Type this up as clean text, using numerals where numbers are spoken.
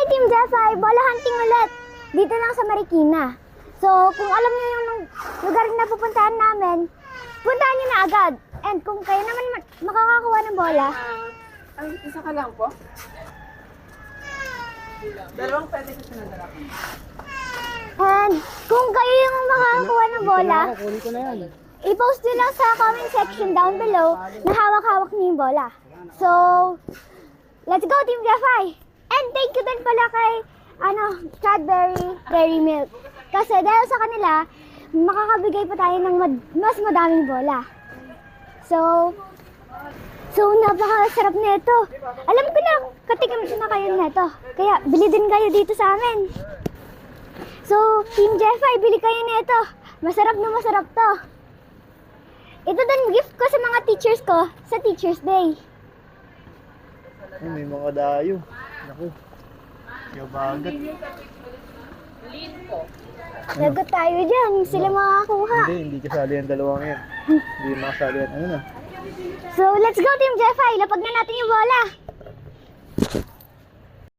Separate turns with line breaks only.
Team Jeffy! Bola hunting ulit! Dito lang sa Marikina. So, kung alam niyo yung lugar na pupuntahan namin, puntahan niyo na agad. And kung kayo naman makakakuha ng bola,
Ay, isa ka lang po? Dalawang pwede kasi nadala ko.
and kung kayo yung makakakuha ng bola,
Kunin ko na yan.
i-post nyo lang sa comment section down below na hawak-hawak niyo yung bola. So, let's go Team Jeffy! And thank you din pala kay Cadbury Dairy Milk. Kasi dahil sa kanila, makakabigay pa tayo ng mas madaming bola. So napakasarap nito. Alam ko na, katikim na kayo nito. Kaya bili din kayo dito sa amin. So, Team Jeffy, bili kayo nito. Masarap na masarap to. Ito din gift ko sa mga teachers ko sa Teacher's Day.
Ay, may mga dayo. Naku. Yabagat.
Lagot tayo dyan. Sila makakakuha.
Hindi kasali ang dalawang yan. Hindi makasali yan. Ano na?
So, let's go Team Jeffy. Lapag na natin yung bola.